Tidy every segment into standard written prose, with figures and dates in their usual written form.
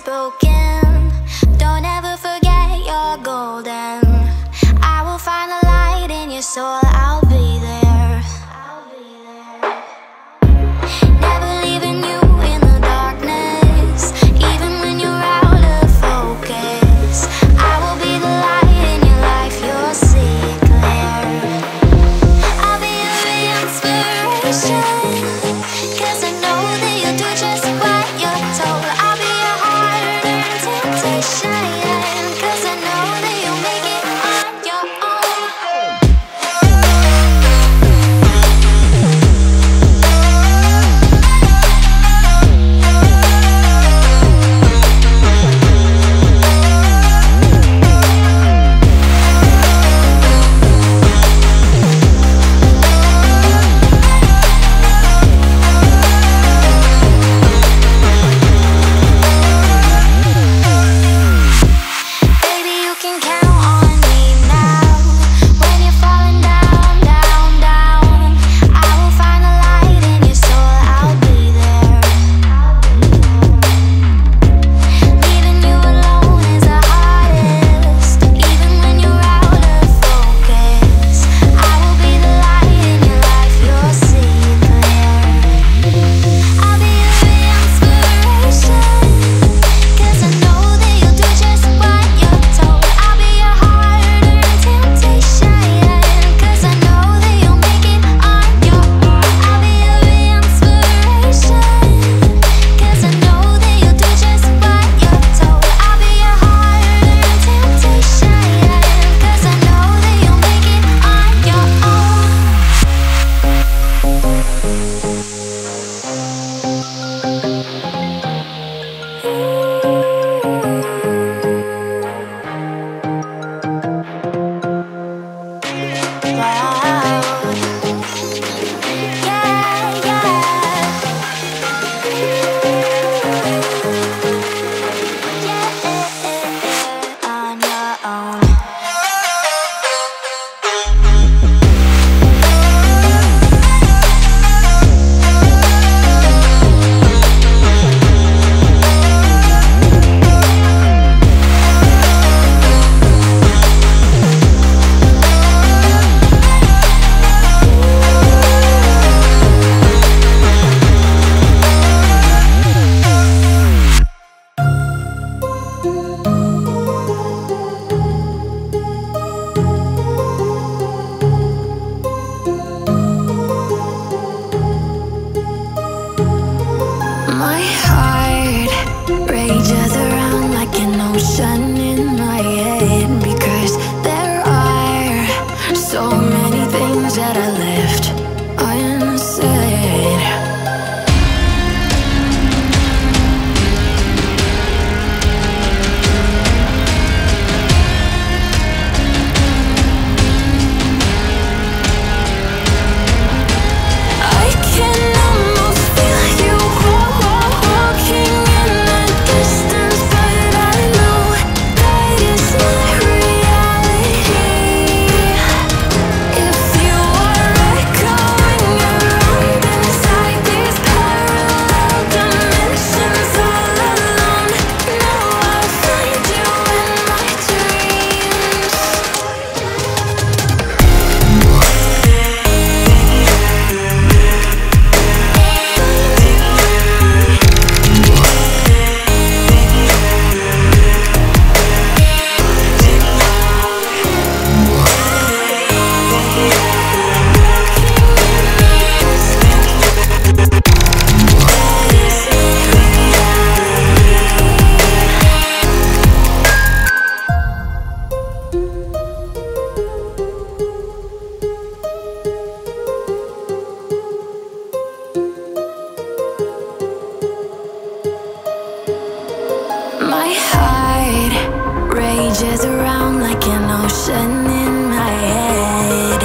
spoken. Don't ever forget you're golden. I will find the light in your soul, I'll be there. Never leaving you in the darkness, even when you're out of focus. I will be the light in your life, you'll see it clear. I'll be your inspiration, 'cause I know that you'll do just what you're told. I'll be your heart and temptation, 'cause I know that you'll make it on your own. Baby, you can count on me now. When you're falling down, down, down, I will find the light in your soul, I'll be there. Leaving you alone is the hardest, even when you're out of focus. I will be the light in your life, you'll see it clear. I'll be your inspiration, 'cause I know that you'll do just what you're told. I'll be your heart and temptation, 'cause I know that you'll make it on your own. I'll be your inspiration, 'cause I know that you'll do just what you're told. I'll be your heart and temptation, 'cause I know that you'll make it on your own. Wow. Yeah, yeah. On your own. My heart rages around like an ocean in my head, because there are so many things that I left unsaid. I can almost feel you walking in the distance, but I know that it's not reality. If you are echoing around inside these parallel dimensions all alone, now I'll find you in my dreams. My heart rages around like an ocean in my head.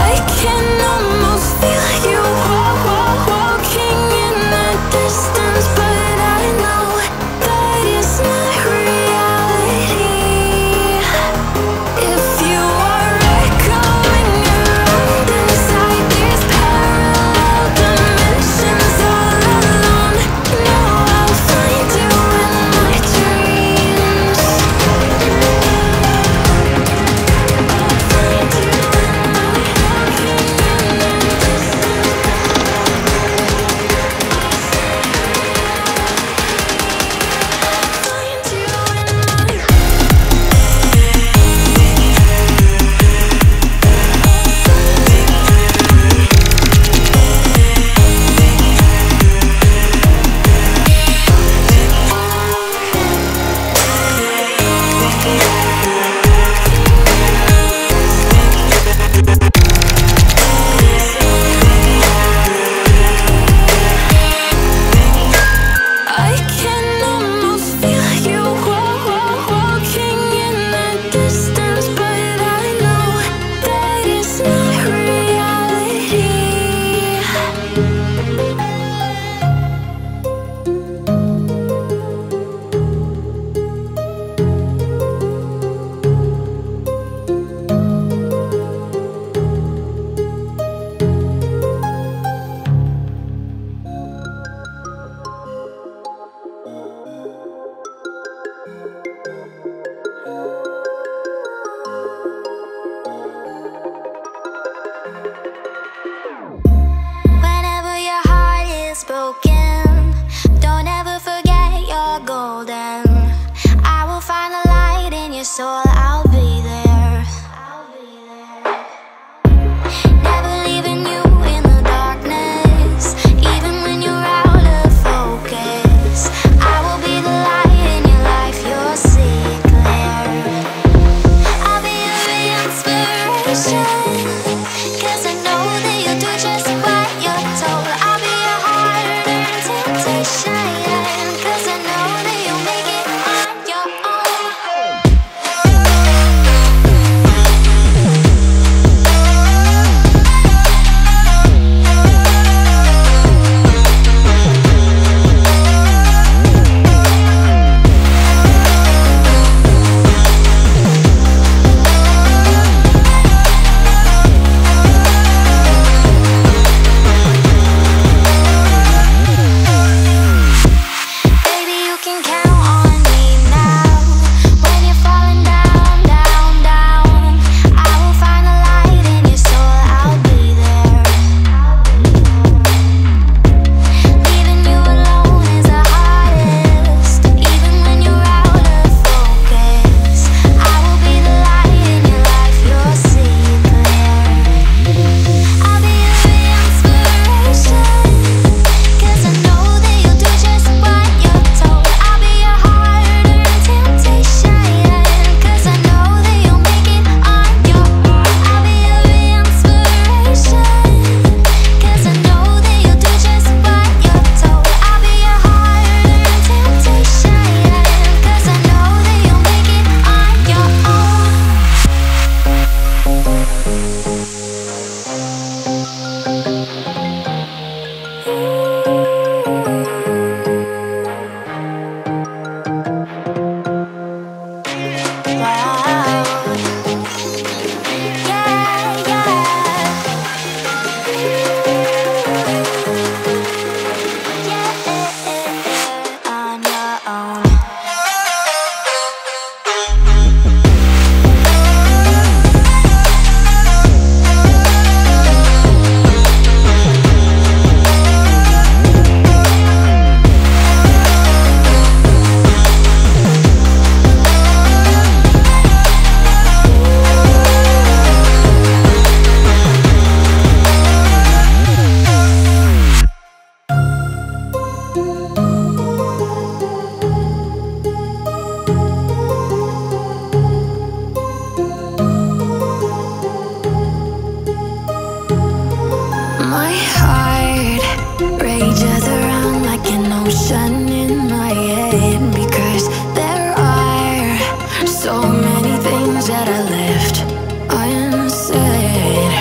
I can almost feel you walking in the distance, but I know that it's not reality. If you are echoing around inside 'cause I know that you'll do just what you're told. I'll be your heart and temptation, 'cause I know that you'll make it on your own. My heart rages around like an ocean in my head, because there are so many things that I left unsaid.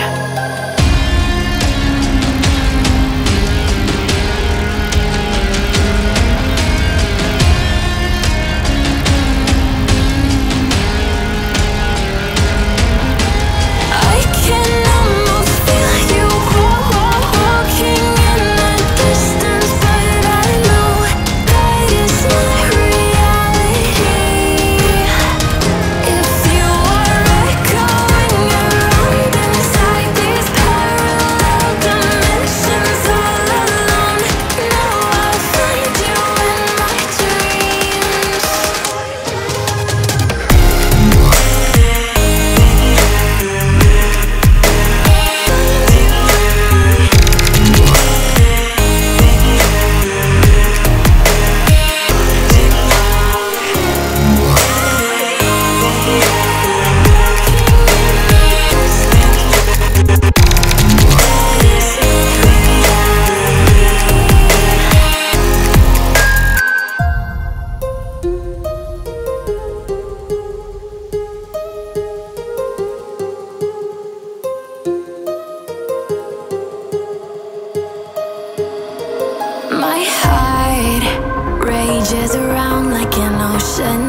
I can almost feel you walking in the distance, but I know that is not reality. If you are echoing around inside these parallel dimensions all alone, know I'll find you in my dreams. My heart rages around like an ocean